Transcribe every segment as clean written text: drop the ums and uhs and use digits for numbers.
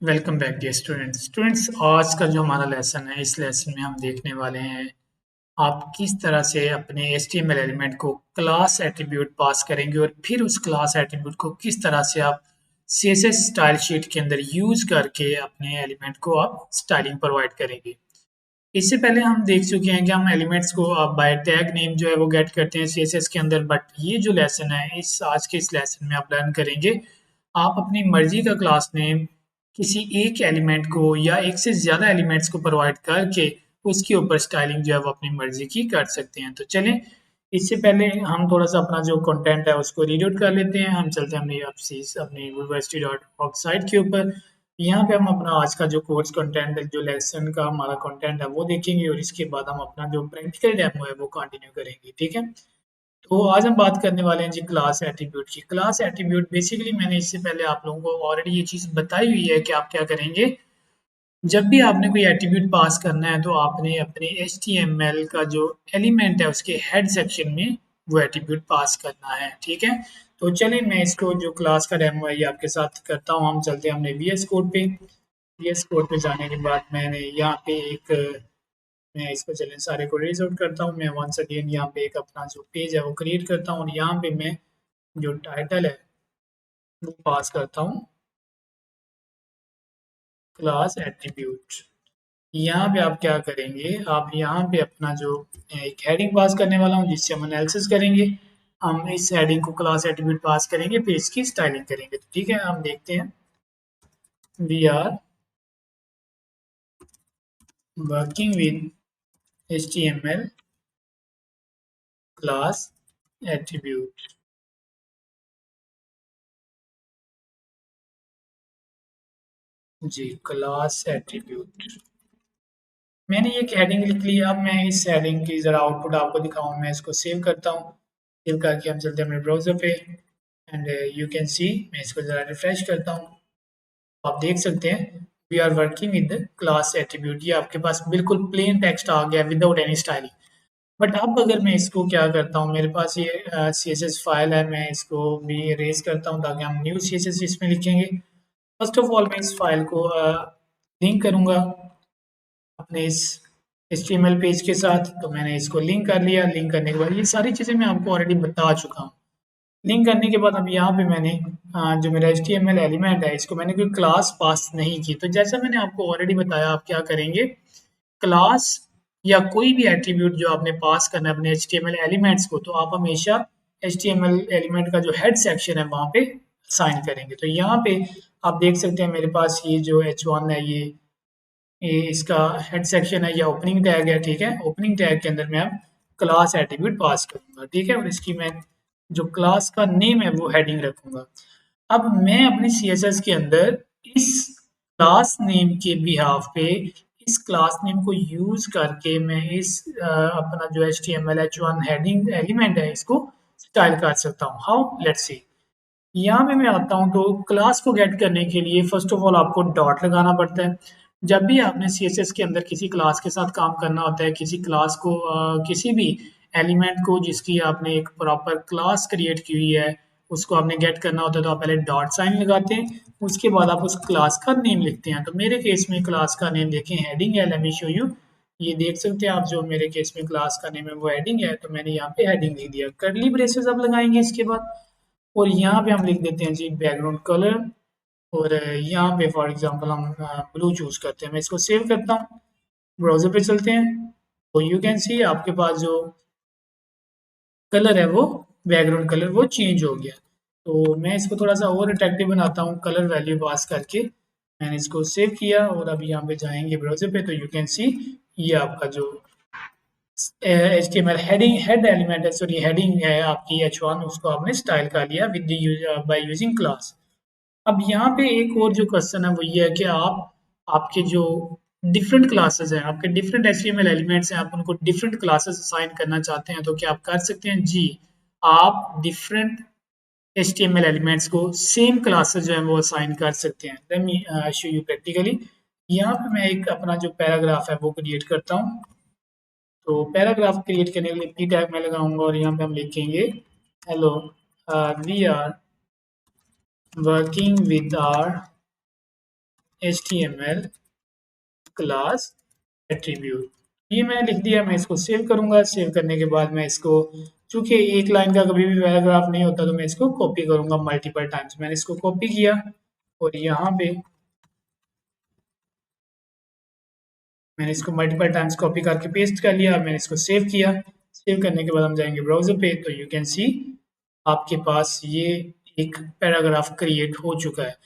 Welcome back dear students आज का जो हमारा लेसन है इस लेसन में हम देखने वाले हैं आप किस तरह से अपने HTML एलिमेंट को क्लास एट्रीब्यूट पास करेंगे और फिर उस क्लास एट्रीब्यूट को किस तरह से आप CSS स्टाइल शीट के अंदर यूज करके अपने एलिमेंट को आप स्टाइलिंग प्रोवाइड करेंगे। इससे पहले हम देख चुके हैं कि हम एलिमेंट्स को बाय टैग नेम जो है वो गेट करते हैं CSS के अंदर, बट ये जो लेसन है इस आज के इस लेसन में आप लर्न करेंगे आप अपनी मर्जी का क्लास नेम किसी एक एलिमेंट को या एक से ज़्यादा एलिमेंट्स को प्रोवाइड करके उसके ऊपर स्टाइलिंग जो है वो अपनी मर्जी की कर सकते हैं। तो चलें, इससे पहले हम थोड़ा सा अपना जो कंटेंट है उसको रीड आउट कर लेते हैं। हम चलते हैं अपनी यूनिवर्सिटी.org साइट के ऊपर। यहाँ पे हम अपना आज का जो कोर्स कंटेंट है, जो लेसन का हमारा कंटेंट है वो देखेंगे और इसके बाद हम अपना जो प्रैक्टिकल डेमो है वो कंटिन्यू करेंगे। ठीक है, तो आज हम बात करने वाले हैं जी क्लास एट्रीब्यूट की। क्लास एट्रीब्यूट बेसिकली मैंने इससे पहले आप लोगों को ऑलरेडी ये चीज़ बताई हुई है कि आप क्या करेंगे। जब भी आपने कोई एट्रीब्यूट पास करना है तो आपने अपने HTML का जो एलिमेंट है उसके हेड सेक्शन में वो एट्रीब्यूट पास करना है। ठीक है, तो चलिए मैं इसको जो क्लास का डेमो है ये आपके साथ करता हूँ। हम चलते हैं हमने VS कोड पे। VS कोड पे जाने के बाद मैंने यहाँ पे एक मैं इसको चलें सारे को रेज आउट करता हूँ। मैं वंस अगेन यहाँ पे एक अपना जो पेज है वो क्रिएट करता हूँ और यहाँ पे मैं जो टाइटल है वो पास करता हूँ क्लास एट्रीब्यूट। यहाँ पे आप क्या करेंगे, आप यहाँ पे अपना जो एक हेडिंग पास करने वाला हूँ जिससे हम एनालिसिस करेंगे। हम इस हेडिंग को क्लास एट्रीब्यूट पास करेंगे फिर इसकी स्टाइलिंग करेंगे। तो ठीक है, हम देखते हैं। We are working with HTML class attribute. जी, क्लास एट्रीब्यूट मैंने एक हेडिंग लिख ली। अब मैं इस हेडिंग की ज़रा आउटपुट आपको दिखाऊँ। मैं इसको सेव करता हूँ। सेव करके हम चलते हैं अपने ब्राउज़र पे एंड यू कैन सी। मैं इसको ज़रा रिफ्रेश करता हूँ। आप देख सकते हैं we are working with class attribute. ये आपके पास बिल्कुल प्लेन टेक्स्ट आ गया विदाउट एनी स्टाइलिंग। बट अब अगर मैं इसको क्या करता हूँ, मेरे पास ये CSS फाइल है, मैं इसको भी इरेज करता हूँ ताकि हम न्यू CSS इसमें लिखेंगे। फर्स्ट ऑफ ऑल मैं इस फाइल को लिंक करूँगा अपने इस HTML पेज के साथ। तो मैंने इसको लिंक कर लिया। लिंक करने के बाद ये सारी चीज़ें मैं आपको ऑलरेडी बता चुका हूँ। लिंक करने के बाद अब यहाँ पे मैंने जो मेरा HTML एलिमेंट है इसको मैंने कोई क्लास पास नहीं की। तो जैसा मैंने आपको ऑलरेडी बताया, आप क्या करेंगे, क्लास या कोई भी एट्रीब्यूट जो आपने पास करना है अपने HTML एलिमेंट्स को, तो आप हमेशा HTML एलिमेंट का जो हेड सेक्शन है वहाँ पे साइन करेंगे। तो यहाँ पे आप देख सकते हैं मेरे पास ये जो H1 है ये इसका हेड सेक्शन है या ओपनिंग टैग है। ठीक है, ओपनिंग टैग के अंदर मैं अब क्लास एट्रीब्यूट पास करूंगा। ठीक है, और इसकी मैं जो क्लास का नेम है वो हेडिंग रखूंगा। अब मैं अपनी CSS के अंदर इस क्लास नेम के बिहाफ पे इस क्लास नेम को यूज करके मैं इस अपना जो HTML H1 हेडिंग एलिमेंट है इसको स्टाइल कर सकता हूँ। How, let's see. यहाँ पे मैं आता हूँ तो क्लास को गेट करने के लिए फर्स्ट ऑफ ऑल आपको डॉट लगाना पड़ता है। जब भी आपने CSS के अंदर किसी क्लास के साथ काम करना होता है, किसी क्लास को किसी भी एलिमेंट को जिसकी आपने एक प्रॉपर क्लास क्रिएट की हुई है उसको आपने गेट करना होता है, तो आप पहले डॉट साइन लगाते हैं, उसके बाद आप उस क्लास का नेम लिखते हैं। तो मेरे केस में क्लास का नेम देखें हेडिंग है। Let me show you. ये देख सकते हैं आप, जो मेरे केस में क्लास का नेम है वो हेडिंग है, तो मैंने यहाँ पे हेडिंग लिख दिया। कर्ली ब्रेसेस आप लगाएंगे इसके बाद और यहाँ पे हम लिख देते हैं जी बैकग्राउंड कलर। और यहाँ पे फॉर एग्जांपल हम ब्लू चूज करते हैं। मैं इसको सेव करता हूँ, ब्राउजर पे चलते हैं तो यू कैन सी आपके पास जो कलर है वो बैकग्राउंड कलर वो चेंज हो गया। तो मैं इसको थोड़ा सा और अट्रैक्टिव बनाता हूँ कलर वैल्यू पास करके। मैंने इसको सेव किया और अब यहाँ पे जाएंगे ब्राउजर पे तो यू कैन सी ये आपका जो HTML हेडिंग हेड एलिमेंट है, सॉरी हेडिंग है आपकी H1, उसको आपने स्टाइल कर लिया विद बाय यूजिंग क्लास। अब यहाँ पे एक और जो क्वेश्चन है वो ये है कि आप आपके जो डिफरेंट क्लासेस हैं, आपके डिफरेंट HTML एलिमेंट्स हैं, आप उनको डिफरेंट क्लासेस असाइन करना चाहते हैं तो क्या आप कर सकते हैं? जी, आप डिफरेंट HTML एलिमेंट्स को सेम क्लासेस जो है वो असाइन कर सकते हैं। Let me show you practically. यहाँ पे मैं एक अपना जो पैराग्राफ है वो क्रिएट करता हूँ। तो पैराग्राफ क्रिएट करने के लिए p टैग में लगाऊंगा और यहाँ पे हम लिखेंगे hello we are working with our HTML class attribute. ये मैंने लिख दिया, मैं इसको सेव करूंगा। सेव करने के बाद मैं इसको, चूंकि एक लाइन का कभी भी पैराग्राफ नहीं होता, तो मैं इसको कॉपी करूंगा मल्टीपल टाइम्स। मैंने इसको कॉपी किया और यहाँ पे मैंने इसको मल्टीपल टाइम्स कॉपी करके पेस्ट कर लिया और मैंने इसको सेव किया। सेव करने के बाद हम जाएंगे ब्राउजर पे, तो यू कैन सी आपके पास ये एक पैराग्राफ क्रिएट हो चुका है।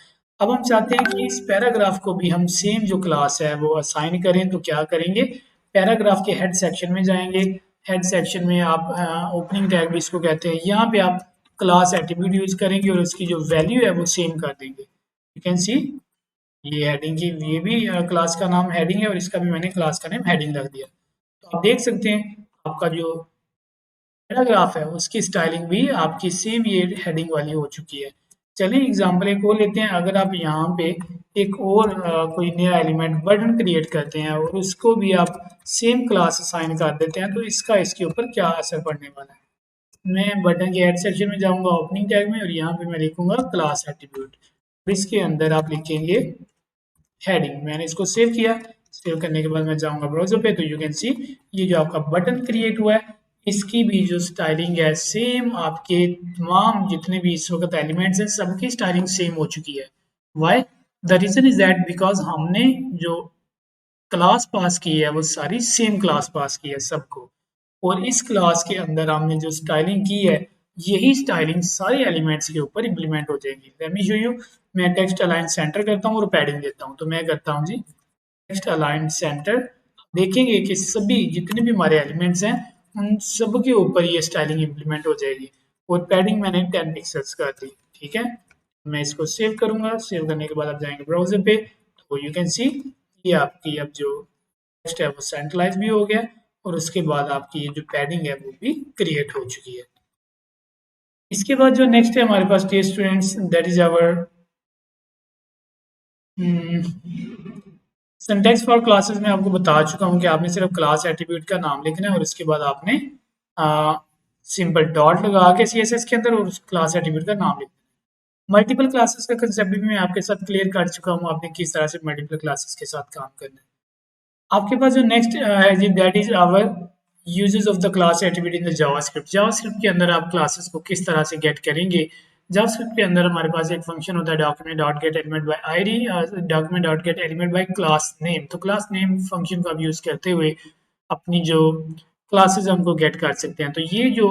अब हम चाहते हैं कि इस पैराग्राफ को भी हम सेम जो क्लास है वो असाइन करें, तो क्या करेंगे, पैराग्राफ के हेड सेक्शन में जाएंगे। हेड सेक्शन में आप ओपनिंग टैग भी इसको कहते हैं, यहाँ पे आप क्लास एट्रीब्यूट यूज करेंगे और उसकी जो वैल्यू है वो सेम कर देंगे। यू कैन सी ये हेडिंग की, ये भी क्लास का नाम हेडिंग है और इसका भी मैंने क्लास का नेम हेडिंग रख दिया। तो आप देख सकते हैं आपका जो पैराग्राफ है उसकी स्टाइलिंग भी आपकी सेम ये हेडिंग वाली हो चुकी है। चलिए एग्जांपल एक और लेते हैं। अगर आप यहाँ पे एक और कोई नया एलिमेंट बटन क्रिएट करते हैं और उसको भी आप सेम क्लास असाइन कर देते हैं, तो इसका इसके ऊपर क्या असर पड़ने वाला है। मैं बटन के हेड सेक्शन में जाऊंगा ओपनिंग टैग में और यहाँ पे मैं लिखूंगा क्लास एट्रीब्यूट। इसके अंदर आप लिखेंगे हेडिंग। मैंने इसको सेव किया। सेव करने के बाद मैं जाऊंगा ब्राउजर पे, तो यू कैन सी ये जो आपका बटन क्रिएट हुआ है इसकी भी जो स्टाइलिंग है सेम, आपके तमाम जितने भी इस वक्त एलिमेंट्स हैं सबकी स्टाइलिंग सेम हो चुकी है। Why? The reason is that because हमने जो क्लास पास की है वो सारी सेम क्लास पास की है सबको, और इस क्लास के अंदर हमने जो स्टाइलिंग की है यही स्टाइलिंग सारे एलिमेंट्स के ऊपर इम्प्लीमेंट हो जाएगी। Let me show you. मैं टेक्स्ट अलाइन सेंटर करता हूँ और पैडिंग देता हूँ, तो मैं करता हूँ जी टेक्स्ट अलाइन सेंटर। देखेंगे कि सभी जितने भी हमारे एलिमेंट्स हैं उन सब के ऊपर ये स्टाइलिंग इम्प्लीमेंट हो जाएगी। और पैडिंग मैंने 10 पिक्सल्स कर दी। ठीक है, मैं इसको सेव करूंगा। सेव करने के बाद आप जाएंगे ब्राउजर पे, तो यू कैन सी ये आपकी अब जो टेक्स्ट है वो सेंट्रलाइज भी हो गया और उसके बाद आपकी ये जो पैडिंग है वो भी क्रिएट हो चुकी है। इसके बाद जो नेक्स्ट है हमारे पास dear students, that is our syntax for classes. में आपको बता चुका हूँ कि आपने सिर्फ क्लास एट्रीब्यूट का नाम लिखना है और उसके बाद आपने सिंपल डॉट लगा के सीएसएस के अंदर और उस क्लास एट्रीब्यूट का नाम लिखना है। मल्टीपल क्लासेस का कंसेप्ट भी मैं आपके साथ क्लियर कर चुका हूँ, आपने किस तरह से मल्टीपल क्लासेस के साथ काम करना है। आपके पास जो नेक्स्ट है जी that is our uses of the class attribute in the JavaScript. JavaScript के अंदर आप क्लासेस को किस तरह से गेट करेंगे। जावास्क्रिप्ट के अंदर हमारे पास एक फंक्शन होता है document dot gate element by ID, document dot gate element by class name. तो क्लास नेम फंक्शन का यूज करते हुए अपनी जो क्लासेस हैं उनको गेट कर सकते हैं। तो ये जो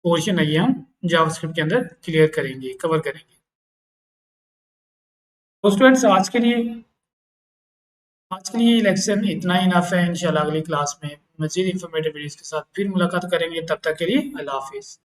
पोर्शन है ये हम जावास्क्रिप्ट के अंदर क्लियर करेंगे, कवर करेंगे। तो स्टूडेंट्स आज के लिए लेक्चर इतना ही इनफ है। इंशाल्लाह अगली क्लास में मजीद इंफॉर्मेटिव वीडियोस के साथ फिर मुलाकात करेंगे। तब तक के लिए अल्लाह हाफिज़।